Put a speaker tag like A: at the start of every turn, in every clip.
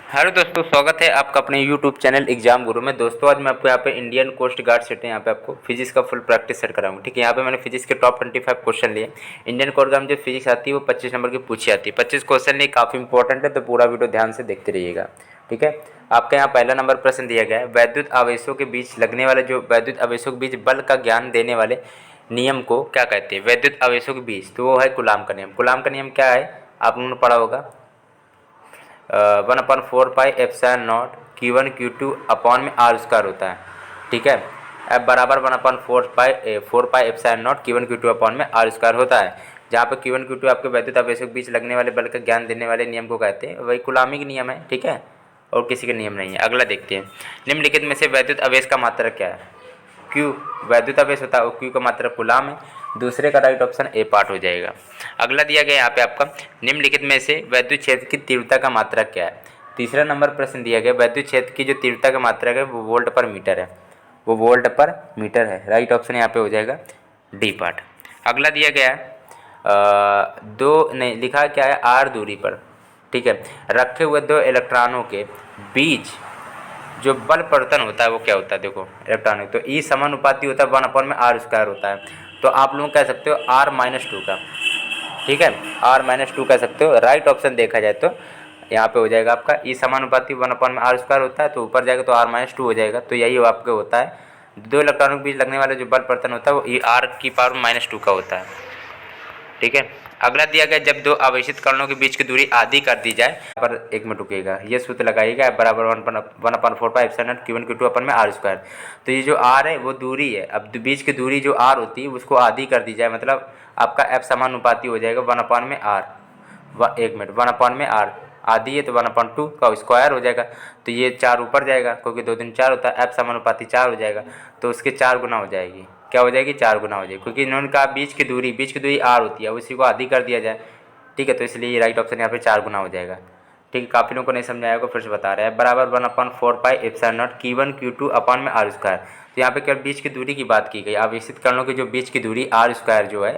A: Hello दोस्तों, स्वागत है आपका अपने यूट्यूब चैनल एग्जाम गुरु में। दोस्तों आज मैं आपको यहाँ पे इंडियन कोस्ट गार्ड सेट है, यहाँ पे आपको फिजिक्स का फुल प्रैक्टिस सेट कराऊंगा। ठीक है, यहाँ पे मैंने फिजिक्स के टॉप 25 क्वेश्चन लिए। इंडियन कोस्ट गार्ड में जो फिजिक्स आती है वो 25 नंबर की पूछी आती है। 25 क्वेश्चन लिए काफ़ी इंपॉर्टेंट है, तो पूरा वीडियो ध्यान से देखते रहिएगा। ठीक है, आपका यहाँ पहला नंबर प्रश्न दिया गया है, वैद्युत आवेशों के बीच लगने वाले जो वैद्युत आवेशों के बीच बल का ज्ञान देने वाले नियम को क्या कहते हैं? वैद्युत आवेशों के बीच, तो वो है कूलाम का नियम। कूलाम का नियम क्या है आप लोगों ने पढ़ा होगा, 1/4 pi epsilon not Q1 Q2 upon में आर स्क्वायर होता है। ठीक है, F बराबर 1/4 pi epsilon not Q1 Q2 upon में आर स्क्वायर होता है। जहाँ पर Q1 Q2 आपके वैद्युत आवेशों के बीच लगने वाले बल का ज्ञान देने वाले नियम को कहते हैं, वही कूलामी का नियम है। ठीक है, और किसी का नियम नहीं है। अगला देखते हैं, निम्नलिखित में से वैद्युत आवेश का मात्रक क्या है? क्यू वैद्युत आवेश होता है और क्यू का मात्रक कूलाम है। दूसरे का राइट ऑप्शन ए पार्ट हो जाएगा। अगला दिया गया यहाँ पे आपका, निम्नलिखित में से वैद्युत क्षेत्र की तीव्रता का मात्रक क्या है? तीसरा नंबर प्रश्न दिया गया, वैद्युत क्षेत्र की जो तीव्रता का मात्रक है वो वोल्ट पर मीटर है, वो वोल्ट पर मीटर है। राइट ऑप्शन यहाँ पे हो जाएगा डी पार्ट। अगला दिया गया है, दो नहीं लिखा क्या है, आर दूरी पर, ठीक है, रखे हुए दो इलेक्ट्रॉनों के बीच जो बल परिवर्तन होता है वो क्या होता है? देखो इलेक्ट्रॉनिक, तो ई समानुपाती होता है 1/r² होता है। तो आप लोग कह सकते हो r-2 का। ठीक है, r-2 कह सकते हो। राइट ऑप्शन देखा जाए तो यहाँ पे हो जाएगा आपका ई समानुपाती 1/r² होता है, तो ऊपर जाएगा तो r-2 हो जाएगा। तो यही आपके होता है, दो इलेक्ट्रॉनों के बीच लगने वाले जो बल परिवर्तन होता है वो ई r⁻² का होता है। ठीक है, अगला दिया गया, जब दो आवेशित कणों के बीच की दूरी आधी कर दी जाए, पर एक मिनट रुकिएगा, ये सूत्र लगाइएगा, बराबर 1/4 Q1 Q2 अपन में आर स्क्वायर। तो ये जो आर है वो दूरी है, अब बीच की दूरी जो आर होती है उसको आधी कर दी जाए, मतलब आपका एफ समानुपाती हो जाएगा 1/r। एक मिनट, 1/r आधी है तो 1/2 का स्क्वायर हो जाएगा। तो ये 4 ऊपर जाएगा क्योंकि 2 दिन 4 होता है, एफ समानुपाती 4 हो जाएगा, तो उसके 4 गुना हो जाएगी। क्या हो जाएगी? 4 गुना हो जाएगी, क्योंकि इन्होंने कहा बीच की दूरी आर होती है, उसी को आधी कर दिया जाए। ठीक है, तो इसलिए ये राइट ऑप्शन यहाँ पे 4 गुना हो जाएगा। ठीक है, काफ़ी लोगों को नहीं समझाया होगा, फिर से बता रहे हैं, बराबर 1/4 pi epsilon not Q1 Q2 upon में आर स्क्वायर। तो यहाँ पे केवल बीच की दूरी की बात की गई, आवेशित कणों की जो बीच की दूरी आर स्क्वायर जो है,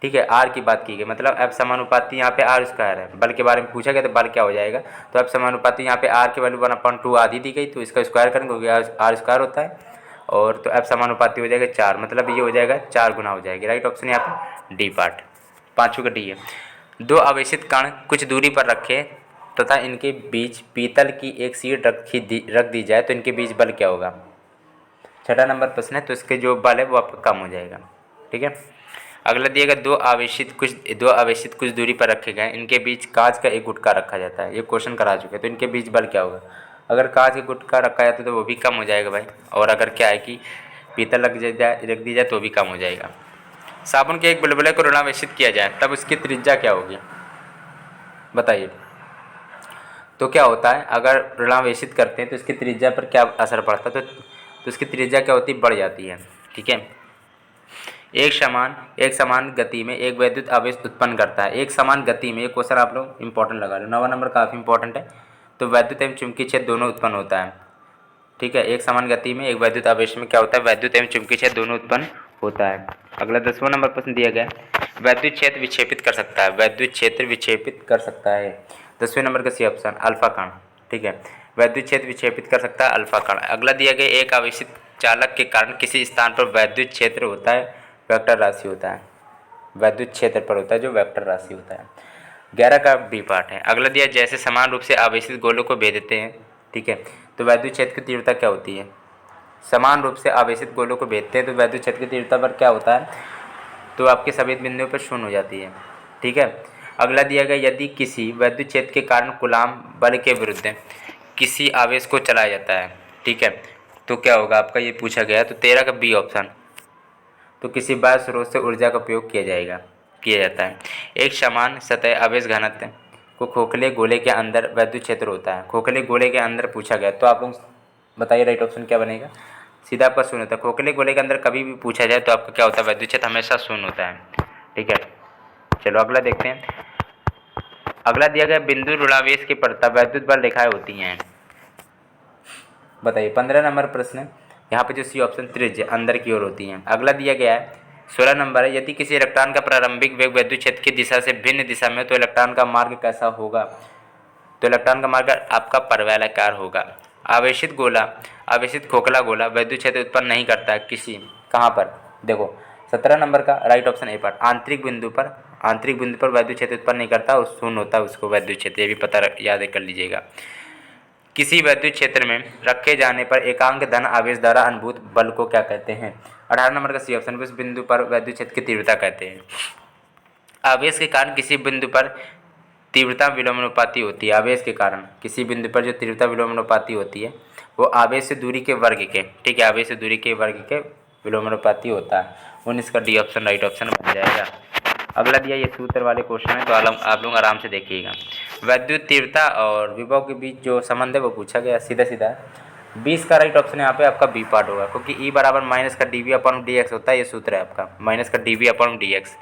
A: ठीक है, आर की बात की गई, मतलब एफ समानुपाती यहाँ पे आर स्क्वायर है। बल के बारे में पूछा गया तो बल क्या हो जाएगा, तो एफ समानुपाती यहाँ पे आर की वैल्यू 1/2 आधी दी गई, तो इसका स्क्वायर करेंगे क्योंकि आर स्क्वायर होता है, और तो एफ समानुपाती हो जाएगा 4, मतलब ये हो जाएगा 4 गुना हो जाएगी। राइट ऑप्शन यहाँ पे डी पार्ट, पाँचों का डी है। दो आवेशित कण कुछ दूरी पर रखे तथा इनके बीच पीतल की एक सीट रख दी जाए तो इनके बीच बल क्या होगा? छठा नंबर प्रश्न है, तो इसके जो बल है वो आपका कम हो जाएगा। ठीक है, अगला दिएगा, दो आवेशित कुछ दूरी पर रखे गए, इनके बीच कांच का एक गुटका रखा जाता है। ये क्वेश्चन करा चुके हैं, तो इनके बीच बल क्या होगा? अगर कांच का गुटका रखा जाता है तो वो भी कम हो जाएगा भाई, और अगर क्या है कि पीतल रख दी जाए तो भी कम हो जाएगा। साबुन के एक बुलबुले को ऋणावेशित किया जाए तब उसकी त्रिज्या क्या होगी? बताइए। तो क्या होता है, अगर ऋणावेशित करते हैं तो इसकी त्रिज्या पर क्या असर पड़ता है? तो इसकी त्रिज्या क्या होती है? बढ़ जाती है। ठीक है, एक समान गति में एक वैद्युत आवेश उत्पन्न करता है। एक समान गति में, एक क्वेश्चन आप लोग इंपॉर्टेंट लगा लो, 9वां नंबर काफ़ी इंपॉर्टेंट है। तो वैद्युत एवं चुंबकीय क्षेत्र दोनों उत्पन्न होता है। ठीक है, एक समान गति में एक वैद्युत आवेश में क्या होता है? वैद्युत एवं चुंबकीय क्षेत्र दोनों उत्पन्न होता है। अगला 10वां नंबर प्रश्न दिया गया, वैद्युत क्षेत्र विक्षेपित कर सकता है। वैद्युत क्षेत्र विक्षेपित कर सकता है, 10वें नंबर का सी ऑप्शन अल्फा कण। ठीक है, वैद्युत क्षेत्र विक्षेपित कर सकता है अल्फा कण। अगला दिया गया, एक आवेशित चालक के कारण किसी स्थान पर वैद्युत क्षेत्र होता है, वेक्टर राशि होता है। वैद्युत क्षेत्र पर होता है जो वेक्टर राशि होता है। 11 का बी पार्ट है। अगला दिया, जैसे समान रूप से आवेशित गोलों को भेदते हैं, ठीक है, तो वैद्युत क्षेत्र की तीव्रता क्या होती है? समान रूप से आवेशित गोलों को भेदते हैं तो वैद्युत क्षेत्र की तीव्रता पर क्या होता है? तो आपके सभी बिंदुओं पर शून्य हो जाती है। ठीक है, अगला दिया गया, यदि किसी वैद्युत क्षेत्र के कारण कूलाम बल के विरुद्ध किसी आवेश को चलाया जाता है, ठीक है, तो क्या होगा आपका? ये पूछा गया, तो 13 का बी ऑप्शन, तो किसी बाह्य स्रोत से ऊर्जा का उपयोग किया जाता है। एक समान सतह आवेश घनत्व को खोखले गोले के अंदर वैद्युत क्षेत्र होता है। खोखले गोले के अंदर पूछा गया, तो आप लोग बताइए राइट ऑप्शन क्या बनेगा? सीधा आपका शून्य होता है। खोखले गोले के अंदर कभी भी पूछा जाए तो आपका क्या होता है? वैद्युत क्षेत्र हमेशा शून्य होता है। ठीक है, चलो अगला देखते हैं। अगला दिया गया, बिंदु ऋणावेश की परत वैद्युत बल रेखाएं होती हैं। बताइए, 15 नंबर प्रश्न है। यहाँ पे जो सी ऑप्शन त्रिज्या अंदर की ओर होती है। अगला दिया गया है 16 नंबर है, यदि किसी इलेक्ट्रॉन का प्रारंभिक वेग वैद्युत क्षेत्र की दिशा से भिन्न दिशा में तो इलेक्ट्रॉन का मार्ग कैसा होगा? तो इलेक्ट्रॉन का मार्ग आपका परवलयाकार होगा। आवेशित गोला, आवेशित खोखला गोला वैद्युत क्षेत्र उत्पन्न नहीं करता किसी, कहाँ पर, देखो 17 नंबर का राइट ऑप्शन ए पार्ट, आंतरिक बिंदु पर वैद्युत क्षेत्र उत्पन्न नहीं करता, उस शून्य होता है उसको वैद्युत क्षेत्र, ये भी पता याद कर लीजिएगा। किसी वैद्युत क्षेत्र में रखे जाने पर एकांक धन आवेश द्वारा अनुभूत बल को क्या कहते हैं? 18 नंबर का सी ऑप्शन, उस बिंदु पर वैद्युत क्षेत्र की तीव्रता कहते हैं। आवेश के कारण किसी बिंदु पर तीव्रता विलोमानुपाती होती है। आवेश के कारण किसी बिंदु पर जो तीव्रता विलोमानुपाती होती है वो आवेश से दूरी के वर्ग के, ठीक है, आवेश से दूरी के वर्ग के विलोमानुपाती होता है। 19 का डी ऑप्शन राइट ऑप्शन बन जाएगा। अगला दिया ये सूत्र वाले क्वेश्चन है, तो आप लोग आराम से देखिएगा। वैद्युत तीव्रता और विभव के बीच जो संबंध है वो पूछा गया सीधा सीधा। 20 का राइट ऑप्शन यहाँ पे आपका बी पार्ट होगा, क्योंकि ई बराबर माइनस का D V upon D X होता है, ये सूत्र है आपका, माइनस का D V upon D X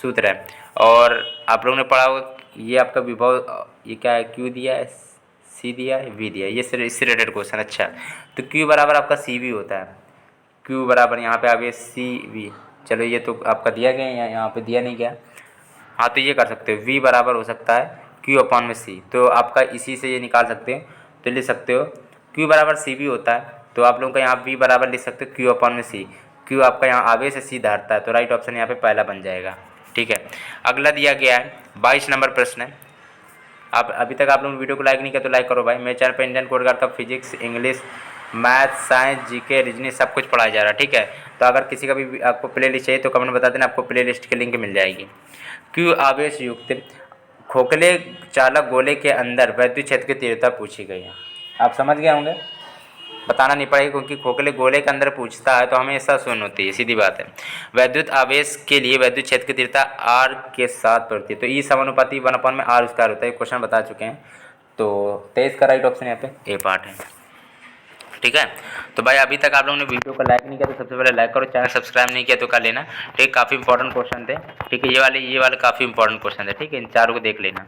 A: सूत्र है। और आप लोगों ने पढ़ा होगा ये आपका विभव, ये क्या है, क्यू दिया है, सी दिया है, वी दिया है, ये इससे रिलेटेड क्वेश्चन। अच्छा, तो क्यू बराबर आपका सी वी होता है, क्यू बराबर यहाँ पे आगे सी वी, चलो ये तो आपका दिया गया है, यहाँ पे दिया नहीं गया। हाँ, तो ये कर सकते हो, वी बराबर हो सकता है क्यू अपॉन में सी, तो आपका इसी से ये निकाल सकते हो, तो लिख सकते हो क्यू बराबर सी वी होता है, तो आप लोगों का यहाँ वी बराबर लिख सकते हो क्यू अपॉन में सी। क्यू आपका यहाँ आवेश से सी धारता है, तो राइट ऑप्शन यहाँ पे पहला बन जाएगा। ठीक है, अगला दिया गया है 22 नंबर प्रश्न है। आप अभी तक आप लोगों ने वीडियो को लाइक नहीं किया तो लाइक करो भाई। मेरे चैनल पर इंडियन कोस्ट गार्ड का physics, English, math, science, GK, reasoning सब कुछ पढ़ाया जा रहा है। ठीक है, तो अगर किसी का भी आपको प्ले लिस्ट चाहिए तो कमेंट बता देना, आपको प्ले लिस्ट की लिंक मिल जाएगी। क्यू आवेश युक्त खोखले चालक गोले के अंदर वैद्युत क्षेत्र की तीव्रता पूछी गई है। आप समझ गए होंगे, बताना नहीं पड़ेगा, क्योंकि खोखले गोले के अंदर पूछता है तो हमें ऐसा शून्य होती है, सीधी बात है। वैद्युत आवेश के लिए वैद्युत क्षेत्र की तीव्रता आर के साथ पड़ती है, तो ई समानुपाती 1/में आर स्क्वायर होता है, ये क्वेश्चन बता चुके हैं। तो 23 का राइट ऑप्शन यहाँ पे ए पार्ट है। ठीक है, तो भाई अभी तक आप लोगों ने वीडियो को लाइक नहीं किया तो सबसे पहले लाइक करो, चैनल सब्सक्राइब नहीं किया तो कर लेना। ठीक, काफ़ी इंपॉर्टेंट क्वेश्चन थे। ठीक है, ये वाले काफ़ी इंपॉर्टेंट क्वेश्चन थे। ठीक है, इन चारों को देख लेना।